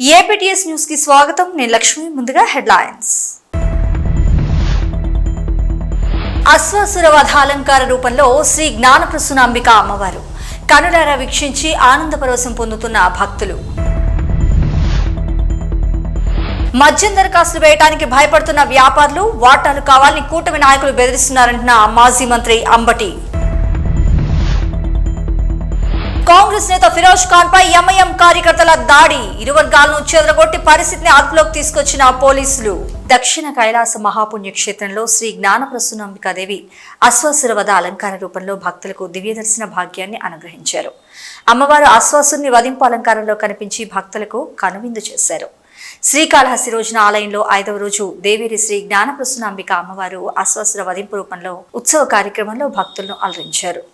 APTS news కి స్వాగతం. నేను లక్ష్మి. ముందుగా హెడ్లైన్స్. అశ్వాసుర వధ అలంకార రూపంలో శ్రీ జ్ఞానప్రసూనాంబిక అమ్మవారు కనులారా వీక్షించి ఆనంద పరవశం పొందుతున్న భక్తులు. మద్యం దరఖాస్తులు వేయడానికి భయపడుతున్న వ్యాపారులు, వాటాలు కావాలని కూటమి నాయకులు బెదిరిస్తున్నారంటున్న మాజీ మంత్రి అంబటి. కాంగ్రెస్ నేత ఫిరోజ్ ఖాన్ పై ఎంఐఎం కార్యకర్తల దాడి. ఇరు వర్గాలను చెదరగొట్టి పరిస్థితిని అదుపులోకి తీసుకొచ్చిన పోలీసులు. దక్షిణ కైలాస మహాపుణ్యక్షేత్రంలో శ్రీ జ్ఞానప్రసూనాంబికాదేవి అశ్వాసుర వధ అలంకార రూపంలో భక్తులకు దివ్యదర్శన భాగ్యాన్ని అనుగ్రహించారు. అమ్మవారు అశ్వాసుని వధింపు అలంకారంలో కనిపించి భక్తులకు కనువిందు చేశారు. శ్రీకాళహస్తి రోజున ఆలయంలో 5వ రోజు దేవేరి శ్రీ జ్ఞానప్రసూనాంబిక అమ్మవారు అశ్వాసుర వధింపు రూపంలో ఉత్సవ కార్యక్రమంలో భక్తులను అలరించారు.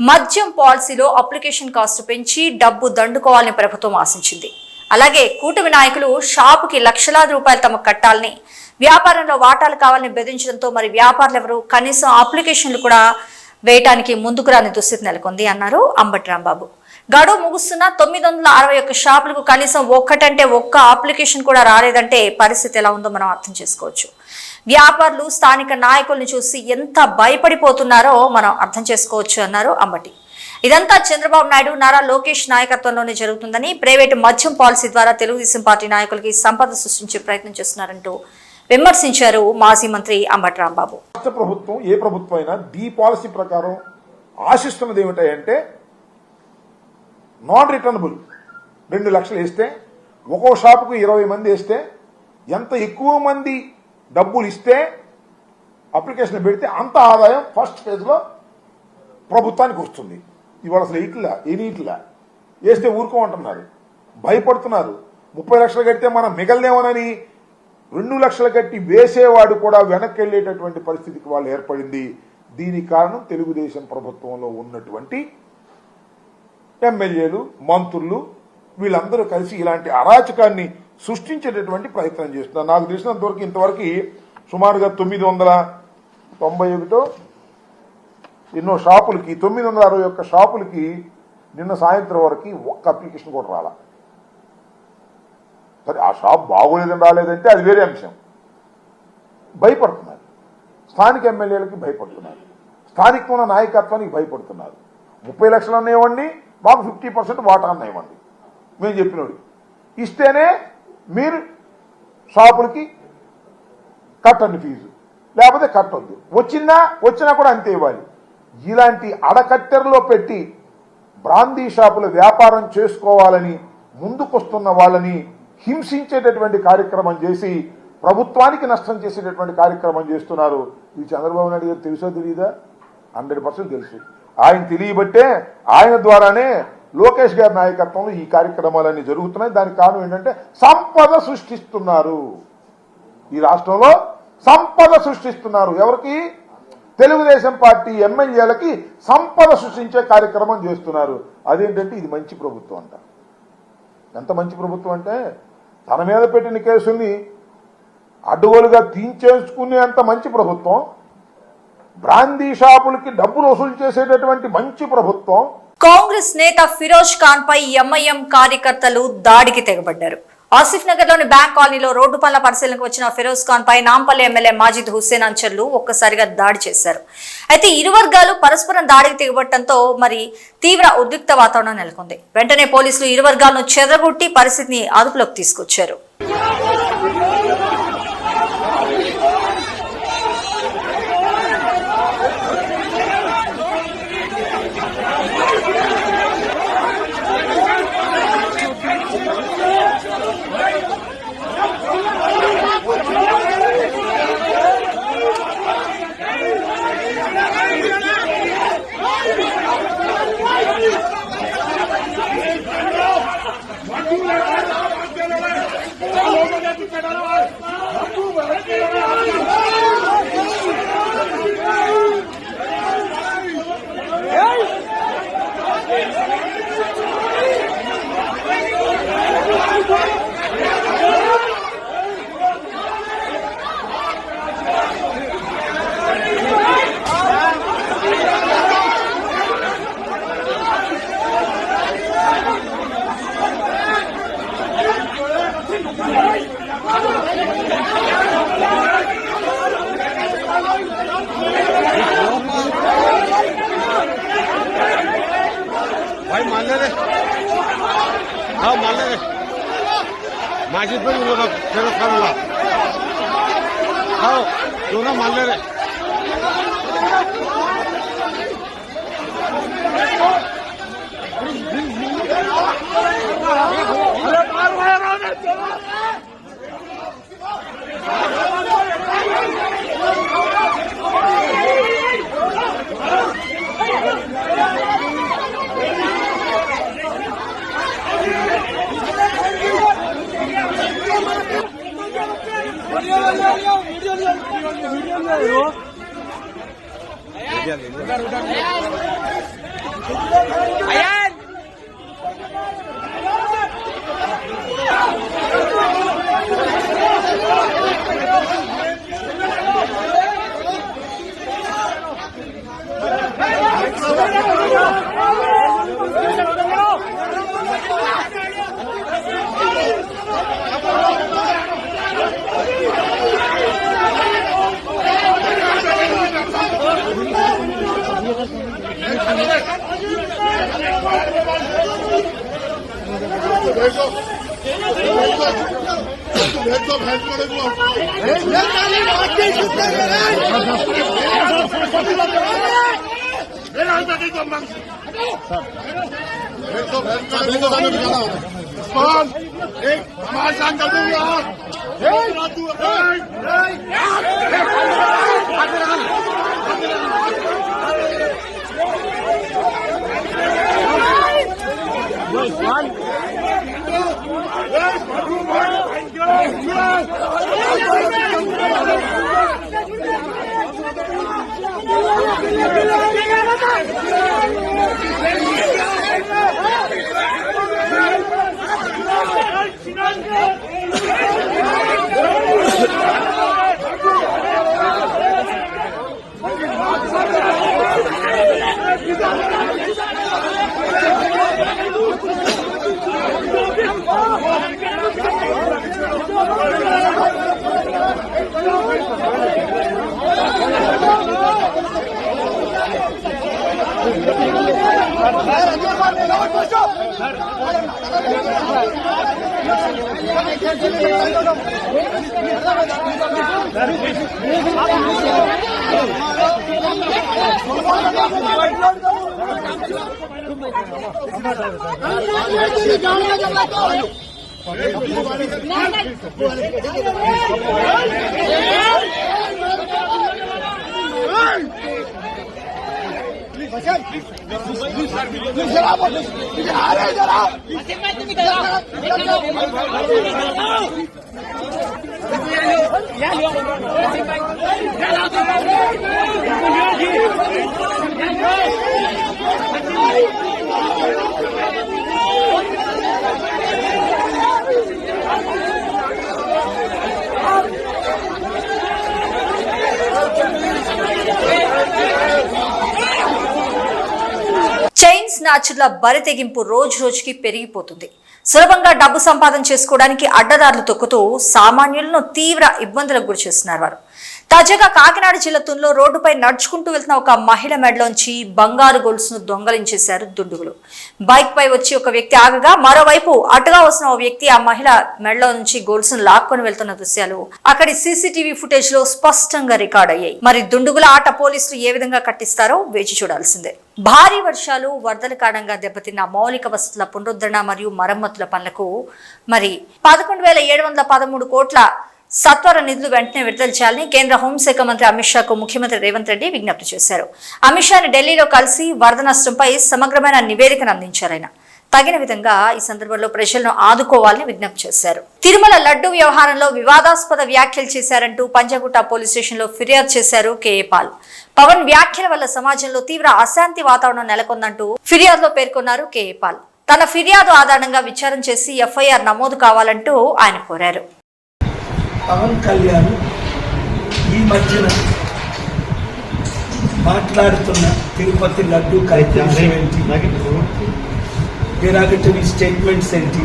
మద్యం పాలసీలో అప్లికేషన్ కాస్ట్ పెంచి డబ్బు దండుకోవాలని ప్రభుత్వం ఆశించింది. అలాగే కూటమి నాయకులు షాపుకి లక్షలాది రూపాయలు తమకు కట్టాలని, వ్యాపారంలో వాటాలు కావాలని బెదిరించడంతో మరి వ్యాపారులు ఎవరు కనీసం అప్లికేషన్లు కూడా వేయటానికి ముందుకు రాని దుస్థితి నెలకొంది అన్నారు అంబటి రాంబాబు. గడువు ముగుస్తున్న 961 షాపులకు కనీసం ఒక్కటంటే ఒక్క అప్లికేషన్ కూడా రాలేదంటే పరిస్థితి ఎలా ఉందో మనం అర్థం చేసుకోవచ్చు. వ్యాపారులు స్థానిక నాయకుల్ని చూసి ఎంత భయపడిపోతున్నారో మనం అర్థం చేసుకోవచ్చు అన్నారు అంబటి. ఇదంతా చంద్రబాబు నాయుడు, నారా లోకేష్ నాయకత్వంలోనే జరుగుతుందని, ప్రైవేటు మద్యం పాలసీ ద్వారా తెలుగుదేశం పార్టీ నాయకులకి సంపద సృష్టించే ప్రయత్నం చేస్తున్నారంటూ విమర్శించారు మాజీ మంత్రి అంబటి రాంబాబు. రాష్ట్ర ప్రభుత్వం ఏ ప్రభుత్వం అయినా ఈ పాలసీ ప్రకారం ఆశిస్తున్నది ఏమిటంటే నాన్ రిటర్నబుల్ 2 లక్షలు వేస్తే ఒక్కో షాపుకు 20 మంది వేస్తే ఎంత ఎక్కువ మంది డబ్బులు ఇస్తే అప్లికేషన్ పెడితే అంత ఆదాయం ఫస్ట్ ఫేజ్లో ప్రభుత్వానికి వస్తుంది. ఇవాళ అసలు ఎయిట్లా వేస్తే ఊరుకోమంటున్నారు, భయపడుతున్నారు. 30 లక్షలు కడితే మనం మిగలదేమోనని 2 లక్షలు కట్టి వేసేవాడు కూడా వెనక్కి వెళ్లేటటువంటి పరిస్థితికి వాళ్ళు ఏర్పడింది. దీనికి కారణం తెలుగుదేశం ప్రభుత్వంలో ఉన్నటువంటి ఎమ్మెల్యేలు, మంత్రులు వీళ్ళందరూ కలిసి ఇలాంటి అరాచకాన్ని సృష్టించేటటువంటి ప్రయత్నం చేస్తున్నారు. నాకు తెలిసినంతవరకు ఇంతవరకు సుమారుగా 991 ఎన్నో షాపులకి 961 షాపులకి నిన్న సాయంత్రం వరకు ఒక్క అప్లికేషన్ కూడా రాలా. సరే ఆ షాప్ బాగోలేదని రాలేదంటే అది వేరే అంశం. భయపడుతున్నారు, స్థానిక ఎమ్మెల్యేలకి భయపడుతున్నారు, స్థానికంగా నాయకత్వానికి భయపడుతున్నారు. 30 లక్షలు ఇవ్వండి, మాకు 50% వాటా ఇవ్వండి, మేము చెప్పినోడు ఇస్తేనే మీరు షాపులకి కట్టండి ఫీజు, లేకపోతే కట్టొద్దు, వచ్చినా కూడా అంతే ఇవ్వాలి. ఇలాంటి అడకట్టెరలో పెట్టి బ్రాందీ షాపుల వ్యాపారం చేసుకోవాలని ముందుకొస్తున్న వాళ్ళని హింసించేటటువంటి కార్యక్రమం చేసి ప్రభుత్వానికి నష్టం చేసేటటువంటి కార్యక్రమం చేస్తున్నారు. ఇది చంద్రబాబు నాయుడు గారు తెలుసో తెలియదా? 100% తెలుసు. ఆయన తెలియబట్టే ఆయన ద్వారానే లోకేష్ గారి నాయకత్వంలో ఈ కార్యక్రమాలన్నీ జరుగుతున్నాయి. దానికి కారణం ఏంటంటే సంపద సృష్టిస్తున్నారు. ఈ రాష్ట్రంలో సంపద సృష్టిస్తున్నారు. ఎవరికి? తెలుగుదేశం పార్టీ ఎమ్మెల్యేలకి సంపద సృష్టించే కార్యక్రమం చేస్తున్నారు. అదేంటంటే ఇది మంచి ప్రభుత్వం అంట. ఎంత మంచి ప్రభుత్వం అంటే తన మీద పెట్టిన కేసుల్ని అడ్డుగోలుగా తీయించేసుకునే అంత మంచి ప్రభుత్వం, బ్రాందీ షాపులకి డబ్బులు వసూలు చేసేటటువంటి మంచి ప్రభుత్వం. కాంగ్రెస్ నేత ఫిరోజ్ ఖాన్ పై ఎంఐఎం కార్యకర్తలు దాడికి తెగబడ్డారు. ఆసిఫ్ నగర్ లోని బ్యాంక్ కాలనీలో రోడ్డు పనుల పరిశీలనకు వచ్చిన ఫిరోజ్ ఖాన్ పై నాంపల్లి ఎమ్మెల్యే మాజిద్ హుస్సేన్ అంచర్లు ఒక్కసారిగా దాడి చేశారు. అయితే ఇరు వర్గాలు పరస్పరం దాడికి తెగబడటంతో మరి తీవ్ర ఉద్రిక్త వాతావరణం నెలకొంది. వెంటనే పోలీసులు ఇరు వర్గాలను చెదరగొట్టి పరిస్థితిని అదుపులోకి తీసుకొచ్చారు. भाई मान ले, हाँ मान ले, माजिद पर फिर खाना, हाँ दोनों मान ले रे। చైన్ స్నాచర్ల బరి తెగింపు రోజు రోజుకి పెరిగిపోతుంది. సులభంగా డబ్బు సంపాదన చేసుకోవడానికి అడ్డదారులు తొక్కుతూ సామాన్యులను తీవ్ర ఇబ్బందులకు గురి చేస్తున్నారు వారు. తాజాగా కాకినాడ జిల్లా తునిలో రోడ్డుపై నడుచుకుంటూ వెళ్తున్న ఒక మహిళ మెడలోంచి బంగారు గొలుసును దొంగలించేశారు దుండుగులు. బైక్ పై వచ్చి ఒక వ్యక్తి ఆగగా మరోవైపు అటుగా వస్తున్న ఓ వ్యక్తి ఆ మహిళ మెడలో నుంచి గొలుసును లాక్కొని వెళ్తున్న దృశ్యాలు అక్కడి సీసీటీవీ ఫుటేజ్ లో స్పష్టంగా రికార్డ్ అయ్యాయి. మరి దుండుగుల ఆట పోలీసులు ఏ విధంగా కట్టిస్తారో వేచి చూడాల్సిందే. భారీ వర్షాలు, వరదల కారణంగా దెబ్బతిన్న మౌలిక వసతుల పునరుద్ధరణ మరియు మరమ్మతుల పనులకు మరి 11,713 కోట్ల సత్వర నిధులు వెంటనే విడుదల చేయాలని కేంద్ర హోంశాఖ మంత్రి అమిత్ షాకు ముఖ్యమంత్రి రేవంత్ రెడ్డి విజ్ఞప్తి చేశారు. అమిత్ షాని ఢిల్లీలో కలిసి వరద నష్టంపై సమగ్రమైన నివేదికను అందించారు. ఆయన తగిన విధంగా ఈ సందర్భంలో ప్రజలను ఆదుకోవాలని విజ్ఞప్తి చేశారు. తిరుమల లడ్డు వ్యవహారంలో వివాదాస్పద వ్యాఖ్యలు చేశారంటూ పంజాగుట్ట పోలీస్ స్టేషన్ లో ఫిర్యాదు చేశారు కేఏ పాల్. పవన్ వ్యాఖ్యల వల్ల సమాజంలో తీవ్ర అశాంతి వాతావరణం నెలకొందంటూ ఫిర్యాదులో పేర్కొన్నారు కేఏ పాల్. తన ఫిర్యాదు ఆధారంగా విచారణ చేసి ఎఫ్ఐఆర్ నమోదు కావాలంటూ ఆయన కోరారు. పవన్ కళ్యాణ్ ఈ మధ్యన మాట్లాడుతున్న తిరుపతి లడ్డు కార్యక్రమం ఏంటి, డెరాగటరీ స్టేట్మెంట్స్ ఏంటి,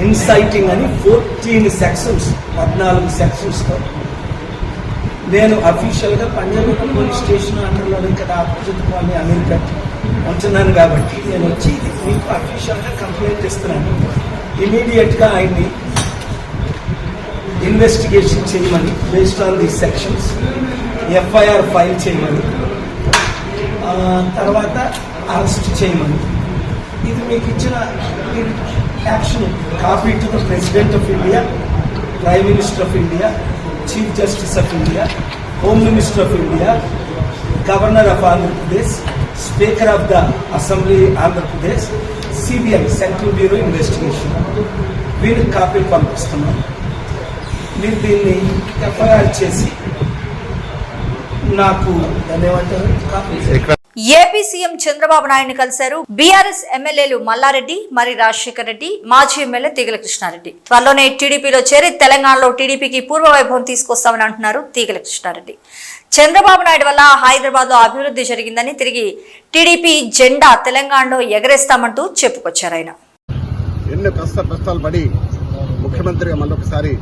ఇన్సైటింగ్ అని 14 సెక్షన్స్ 14 సెక్షన్స్తో నేను అఫీషియల్గా పంజాగుట్ట పోలీస్ స్టేషన్ అండర్లోనే కదా ఆపోజిట్ కాలనీ అమెరికా ఉంటున్నాను కాబట్టి నేను వచ్చి మీకు అఫీషియల్గా కంప్లైంట్ ఇస్తున్నాను. ఇమీడియట్గా ఆయన్ని ఇన్వెస్టిగేషన్ చేయమని, based on the sections FIR file చేయమని, తర్వాత అరెస్ట్ చేయమని, ఇది మీకు ఇచ్చిన action copy to the president of India, prime minister of India, chief justice of India, home minister of India, governor of Andhra Pradesh, speaker of the assembly Andhra Pradesh, CBI central bureau investigation వీరికి కాపీలు పంపిస్తున్నాం. మీరు దీన్ని ఎఫ్ఐఆర్ చేసి నాకు ధన్యవాదాలు కాపీ ఏపీ సీఎం చంద్రబాబు నాయుడిని కలిశారు బీఆర్ఎస్ ఎమ్మెల్యేలు మల్లారెడ్డి, మరి రాజశేఖర్ రెడ్డి, మాజీ ఎమ్మెల్యే తీగల కృష్ణారెడ్డి. త్వరలోనే టీడీపీలో చేరి తెలంగాణలో టీడీపీకి పూర్వ వైభవం తీసుకొస్తామని అంటున్నారు తీగల కృష్ణారెడ్డి. చంద్రబాబు నాయుడు వల్ల హైదరాబాద్ లో అభివృద్ధి జరిగిందని, తిరిగి టీడీపీ జెండా తెలంగాణలో ఎగరేస్తామంటూ చెప్పుకొచ్చారు. ఆయన ఎన్నో కష్టాలు పడి ముఖ్యమంత్రిగా మళ్ళొకసారి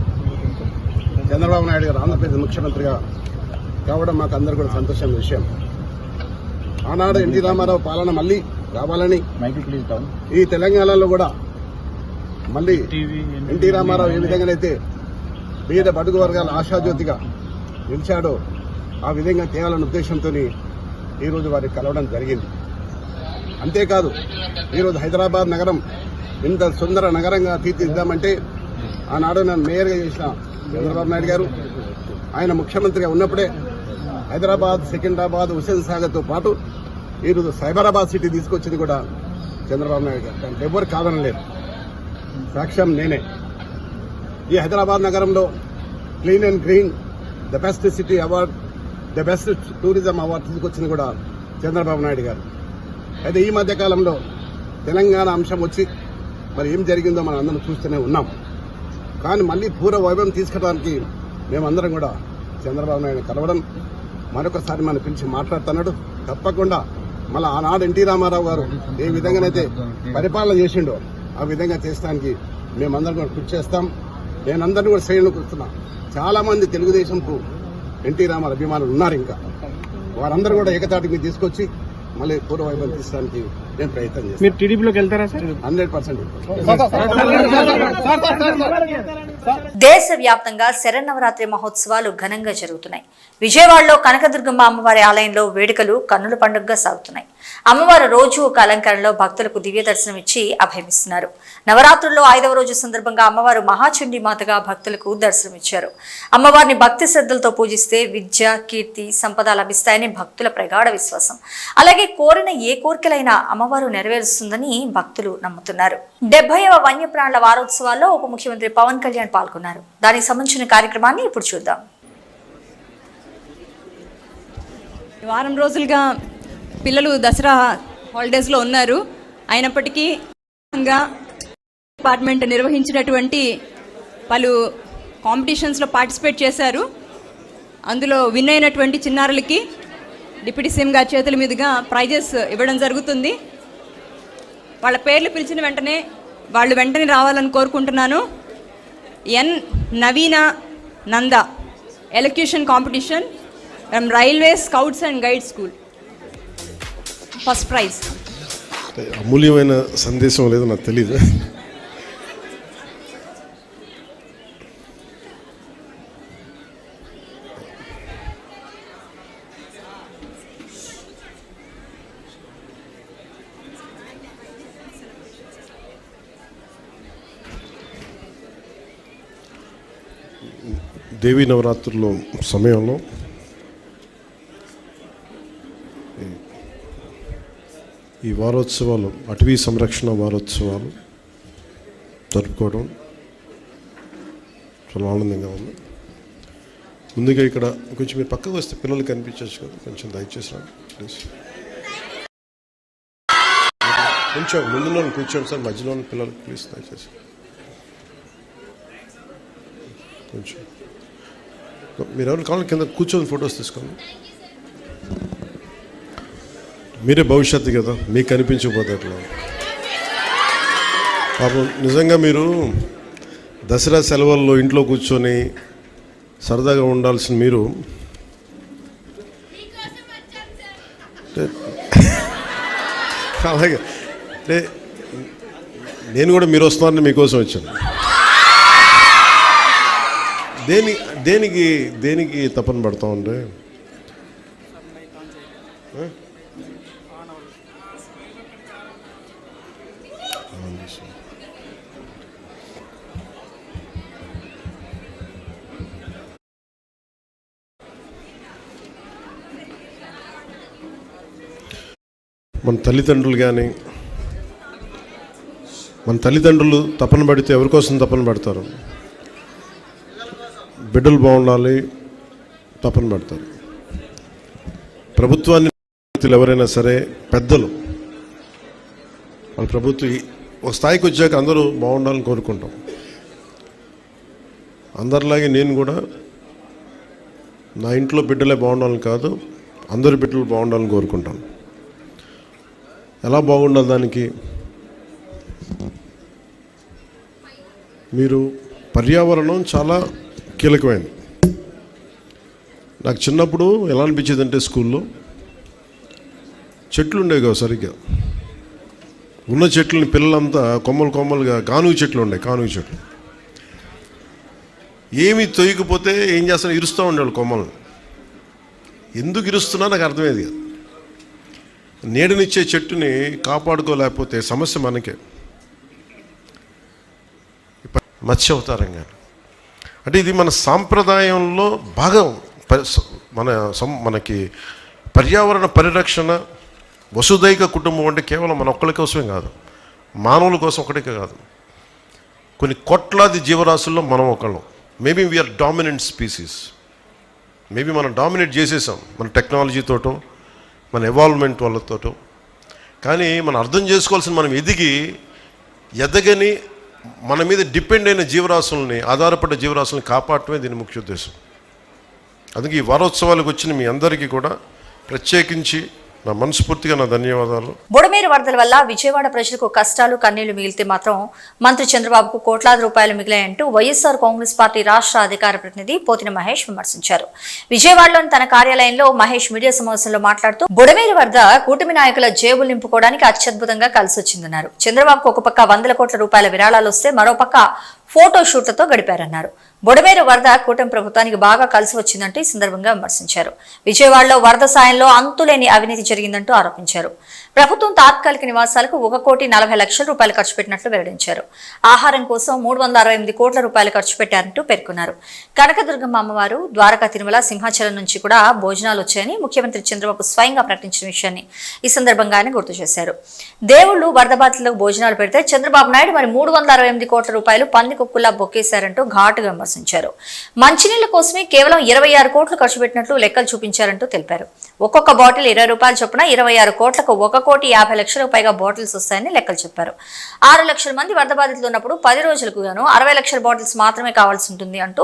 చంద్రబాబు నాయుడు గారు ఆంధ్రప్రదేశ్ ముఖ్యమంత్రిగా కావడం మాకు అందరూ కూడా సంతోషమైన విషయం. ఆనాడు ఎన్టీ రామారావు పాలన మళ్ళీ రావాలని, ఈ తెలంగాణలో కూడా మళ్ళీ ఎన్టీ రామారావు ఏ విధంగానైతే పేద బడుగు వర్గాల ఆశాజ్యోతిగా నిలిచాడో ఆ విధంగా తేవాలన్న ఉద్దేశంతో ఈరోజు వారికి కలవడం జరిగింది. అంతేకాదు ఈరోజు హైదరాబాద్ నగరం ఇంత సుందర నగరంగా తీర్చిదిద్దామంటే ఆనాడు నన్ను మేయర్గా చేసిన చంద్రబాబు నాయుడు గారు, ఆయన ముఖ్యమంత్రిగా ఉన్నప్పుడే హైదరాబాద్, సికింద్రాబాద్, హుస్సేన్ సాగర్తో పాటు ఈరోజు సైబరాబాద్ సిటీ తీసుకొచ్చింది కూడా చంద్రబాబు నాయుడు గారు. దాంట్లో ఎవరు కాదనలేదు, సాక్ష్యం నేనే. ఈ హైదరాబాద్ నగరంలో clean and green the best city award, the best tourism award తీసుకొచ్చింది కూడా చంద్రబాబు నాయుడు గారు. అయితే ఈ మధ్య కాలంలో తెలంగాణ అంశం వచ్చి మరి ఏం జరిగిందో మనం అందరం చూస్తూనే ఉన్నాం. కానీ మళ్ళీ పూర్వ వైభవం తీసుకురావడానికి మేమందరం కూడా చంద్రబాబు నాయుడు కలవడం, మరొకసారి మనం పిలిచి మాట్లాడుతున్నాడు. తప్పకుండా మళ్ళీ ఆనాడు ఎన్టీ రామారావు గారు ఏ విధంగానైతే పరిపాలన చేసిండో ఆ విధంగా చేసడానికి మేమందరం కూడా కృషి చేస్తాం. నేనందరినీ కూడా శ్రేణులకు వస్తున్నా. చాలా మంది తెలుగుదేశంకు ఎన్టీ రామారావు అభిమానులు ఉన్నారు. ఇంకా వారందరూ కూడా ఏకతాటికి తీసుకొచ్చి మళ్ళీ పూర్వ వైభవం తీసుకోవడానికి నేను ప్రయత్నం చేస్తాను. మీరు టీడీపీలోకి వెళ్తారా సార్? 100%. దేశవ్యాప్తంగా శరన్నవరాత్రి మహోత్సవాలు ఘనంగా జరుగుతున్నాయి. విజయవాడలో కనకదుర్గమ్మ అమ్మవారి ఆలయంలో వేడుకలు కన్నుల పండుగగా సాగుతున్నాయి. అమ్మవారు రోజు ఒక అలంకరణలో భక్తులకు దివ్య దర్శనం ఇచ్చి అభయమిస్తున్నారు. నవరాత్రుల్లో 5వ రోజు సందర్భంగా అమ్మవారు మహాచండీ మాతగా భక్తులకు దర్శనమిచ్చారు. అమ్మవారిని భక్తి శ్రద్ధలతో పూజిస్తే విద్య, కీర్తి, సంపద లభిస్తాయని భక్తుల ప్రగాఢ విశ్వాసం. అలాగే కోరిన ఏ కోరికలైనా అమ్మవారు నెరవేరుస్తుందని భక్తులు నమ్ముతున్నారు. 70వ వన్యప్రాణుల వారోత్సవాల్లో ఉప ముఖ్యమంత్రి పవన్ కళ్యాణ్ పాల్గొన్నారు. దానికి సంబంధించిన కార్యక్రమాన్ని ఇప్పుడు చూద్దాం. వారం రోజులుగా పిల్లలు దసరా హాలిడేస్లో ఉన్నారు. అయినప్పటికీ డిపార్ట్మెంట్ నిర్వహించినటువంటి పలు కాంపిటీషన్స్లో పార్టిసిపేట్ చేశారు. అందులో విన్ అయినటువంటి చిన్నారులకి డిప్యూటీ సీఎం గారి చేతుల మీదుగా ప్రైజెస్ ఇవ్వడం జరుగుతుంది. వాళ్ళ పేర్లు పిలిచిన వెంటనే వాళ్ళు వెంటనే రావాలని కోరుకుంటున్నాను. N Naveena Nanda, elocution competition from railway scouts and guide school, first prize. అమూల్యమైన సందేశం లేదో నాకు తెలీదు. దేవీ నవరాత్రుల సమయంలో ఈ వారోత్సవాలు, అటవీ సంరక్షణ వారోత్సవాలు జరుపుకోవడం చాలా ఆనందంగా ఉంది. ముందుగా ఇక్కడ కొంచెం మీరు పక్కకు వస్తే పిల్లలు కనిపించవచ్చు కదా, కొంచెం దయచేసి రా ప్లీజ్. కొంచెం ముందులో కూర్చోండి సార్, మధ్యలో పిల్లలు ప్లీజ్ దయచేసి కొంచెం. మీరు ఎవరు కావాలి కింద కూర్చొని ఫొటోస్ తీసుకోండి. మీరే భవిష్యత్తు కదా, మీకు కనిపించకపోతే అట్లా. పాపం నిజంగా మీరు దసరా సెలవుల్లో ఇంట్లో కూర్చొని సరదాగా ఉండాల్సిన మీరు అలాగే అంటే నేను కూడా మీరు వస్తున్నారని మీకోసం వచ్చాను. దేనికి తపన పడతా ఉంటే మన తల్లిదండ్రులు తపన పడితే ఎవరికోసం తపన పడతారు? బిడ్డలు బాగుండాలి తపన పడతారు. ప్రభుత్వాన్ని వ్యక్తులు ఎవరైనా సరే, పెద్దలు, వాళ్ళ ప్రభుత్వం ఒక స్థాయికి వచ్చాక అందరూ బాగుండాలని కోరుకుంటాం. అందరిలాగే నేను కూడా నా ఇంట్లో బిడ్డలే బాగుండాలని కాదు, అందరి బిడ్డలు బాగుండాలని కోరుకుంటాను. ఎలా బాగుండాలి దానికి? మీరు పర్యావరణం చాలా కీలకమైనది. నాకు చిన్నప్పుడు ఎలా అనిపించేది అంటే స్కూల్లో చెట్లు ఉండేవి కదా సరిగ్గా. ఉన్న చెట్లని పిల్లలంతా కొమ్మలుగా కానుగ చెట్లు ఉండే, కానుగ చెట్లు ఏమి తొయ్యకపోతే ఏం చేస్తారో ఇరుస్తూ ఉండేవాళ్ళు కొమ్మలను. ఎందుకు ఇరుస్తున్నా నాకు అర్థమయ్యేది కాదు. నీడనిచ్చే చెట్టుని కాపాడుకోలేకపోతే సమస్య మనకే. మత్స్య అంటే ఇది మన సాంప్రదాయంలో భాగం. మనకి పర్యావరణ పరిరక్షణ, వసుదైక కుటుంబం అంటే కేవలం మన ఒక్కరి కోసమే కాదు, మానవుల కోసం ఒకటే కాదు, కొన్ని కోట్లాది జీవరాశుల్లో మనం ఒకళ్ళం. Maybe we're dominant species. Maybe మనం డామినేట్ చేసేసాం మన టెక్నాలజీతోటో, మన ఎవాల్వ్మెంట్ వాళ్ళతోటో. కానీ మనం అర్థం చేసుకోవాల్సిన, మనం ఎదగని మన మీద డిపెండ్ అయిన జీవరాశుల్ని, ఆధారపడ్డ జీవరాశుల్ని కాపాడటమే దీని ముఖ్య ఉద్దేశం. అందుకే ఈ వారోత్సవాలకు వచ్చిన మీ అందరికీ కూడా ప్రత్యేకించి నా మనస్ఫూర్తిగా నా ధన్యవాదాలు. బుడమేరు వరదల వల్ల విజయవాడ ప్రజలకు కష్టాలు కన్నీళ్లు మిగిలితే మాత్రం మంత్రి చంద్రబాబుకు కోట్లాది రూపాయలు మిగిలాయంటూ వైఎస్ఆర్ కాంగ్రెస్ పార్టీ రాష్ట్ర అధికార ప్రతినిధి పోతిన మహేష్ విమర్శించారు. విజయవాడలోని తన కార్యాలయంలో మహేష్ మీడియా సమావేశంలో మాట్లాడుతూ బుడమేరు వరద కూటమి నాయకుల జేబులు నింపుకోవడానికి అత్యద్భుతంగా కలిసొచ్చిందన్నారు. చంద్రబాబుకు ఒక పక్క 100 కోట్ల రూపాయల విరాళాలు వస్తే మరోపక్క ఫోటో షూట్లతో గడిపారన్నారు. బుడమేరు వరద కూటమి ప్రభుత్వానికి బాగా కలిసి వచ్చిందంటూ ఈ సందర్భంగా విమర్శించారు. విజయవాడలో వరద సాయంలో అంతులేని అవినీతి జరిగిందంటూ ఆరోపించారు. ప్రభుత్వం తాత్కాలిక నివాసాలకు 1,40,00,000 రూపాయలు ఖర్చు పెట్టినట్లు వెల్లడించారు. ఆహారం కోసం 368 కోట్ల రూపాయలు ఖర్చు పెట్టారంటూ పేర్కొన్నారు. కనకదుర్గమ్మ అమ్మవారు, ద్వారకా, తిరుమల, సింహాచలం నుంచి కూడా భోజనాలు వచ్చాయని ముఖ్యమంత్రి చంద్రబాబు స్వయంగా ప్రకటించిన విషయాన్ని ఈ సందర్భంగా ఆయన గుర్తు చేశారు. దేవుళ్లు వరద బాధితులకు భోజనాలు పెడితే చంద్రబాబు నాయుడు మరి 368 కోట్ల రూపాయలు పందికొక్కులా బొక్కేశారంటూ ఘాటుగా విమర్శించారు. మంచినీళ్ల కోసమే కేవలం 26 కోట్లు ఖర్చు పెట్టినట్లు లెక్కలు చూపించారంటూ తెలిపారు. ఒక్కొక్క బాటిల్ 20 రూపాయలు చొప్పున 26 కోట్లకు 1,50,00,000 పైగా బాటిల్స్ వస్తాయని లెక్కలు చెప్పారు. 6 లక్షల మంది వరద బాధితులు ఉన్నప్పుడు 10 రోజులకు గాను 60 లక్షల బాటిల్స్ మాత్రమే కావాల్సి ఉంటుంది అంటూ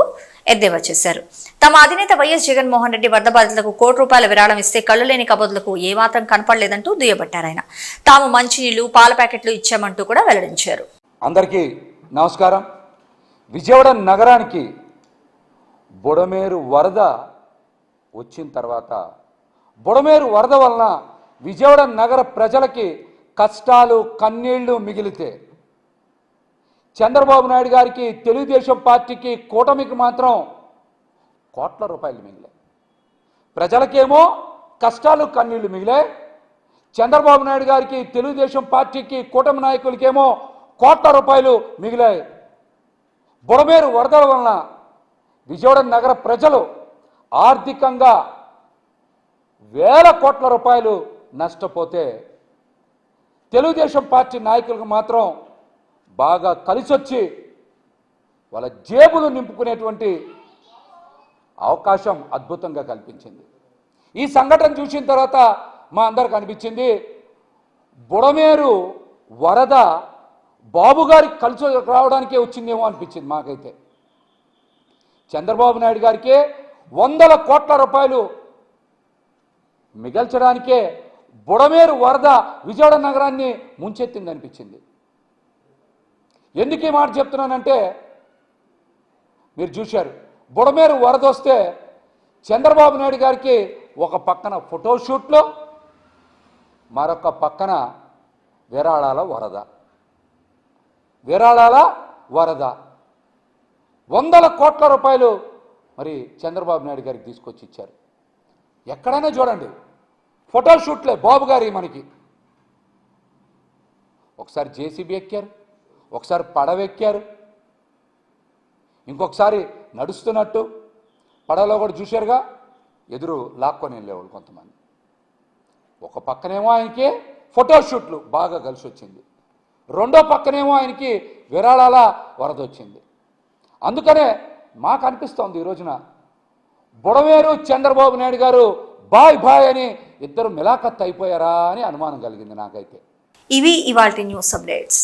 ఎద్దేవా చేశారు. తమ అధినేత వైఎస్ జగన్మోహన్ రెడ్డి వరద బాధితులకు 1 కోటి రూపాయల విరాళం ఇస్తే కళ్ళు లేని కబోదులకు ఏమాత్రం కనపడలేదంటూ దుయ్యబట్టారాయన. తాము మంచినీళ్లు, పాల ప్యాకెట్లు ఇచ్చామంటూ కూడా వెల్లడించారు. అందరికీ నమస్కారం. విజయవాడ నగరానికి బుడమేరు వరద వచ్చిన తర్వాత, బుడమేరు వరద వలన విజయవాడ నగర ప్రజలకి కష్టాలు కన్నీళ్లు మిగిలితే చంద్రబాబు నాయుడు గారికి, తెలుగుదేశం పార్టీకి, కూటమికి మాత్రం కోట్ల రూపాయలు మిగిలాయి. ప్రజలకేమో కష్టాలు కన్నీళ్లు మిగిలాయి. చంద్రబాబు నాయుడు గారికి, తెలుగుదేశం పార్టీకి, కూటమి నాయకులకేమో కోట్ల రూపాయలు మిగిలాయి. బుడమేరు వరదల వలన విజయవాడ నగర ప్రజలు ఆర్థికంగా వేల కోట్ల రూపాయలు నష్టపోతే తెలుగుదేశం పార్టీ నాయకులకు మాత్రం బాగా కలిసొచ్చి వాళ్ళ జేబులు నింపుకునేటువంటి అవకాశం అద్భుతంగా కల్పించింది. ఈ సంఘటన చూసిన తర్వాత మా అందరికి అనిపించింది, బుడమేరు వరద బాబు గారికి కలిసి రావడానికే వచ్చిందేమో అనిపించింది మాకైతే. చంద్రబాబు నాయుడు గారికి 100 కోట్ల రూపాయలు మిగల్చడానికే బుడమేరు వరద విజయవాడ నగరాన్ని ముంచెత్తింది అనిపించింది. ఎందుకు ఈ మాట చెప్తున్నానంటే, మీరు చూశారు, బుడమేరు వరద వస్తే చంద్రబాబు నాయుడు గారికి ఒక పక్కన ఫోటోషూట్లో, మరొక పక్కన విరాళాల వరద. 100 కోట్ల రూపాయలు మరి చంద్రబాబు నాయుడు గారికి తీసుకొచ్చి ఇచ్చారు. ఎక్కడైనా చూడండి ఫోటోషూట్లే బాబు గారి. మనకి ఒకసారి జేసీబీ ఎక్కారు, ఒకసారి పడవెక్కారు, ఇంకొకసారి నడుస్తున్నట్టు పడవలో కూడా చూశారుగా, ఎదురు లాక్కొని వెళ్ళేవాళ్ళు కొంతమంది. ఒక పక్కనేమో ఆయనకి ఫోటోషూట్లు బాగా కలిసి వచ్చింది, రెండో పక్కనేమో ఆయనకి విరాళాల వరద వచ్చింది. అందుకనే మాకు అనిపిస్తోంది ఈ రోజున బుడమేరు చంద్రబాబు నాయుడు గారు బాయ్ బాయ్ అని ఇద్దరు మిలాఖత్ అయిపోయారా అని అనుమానం కలిగింది నాకైతే. ఇవి ఇవాల్టి న్యూస్ అప్డేట్స్.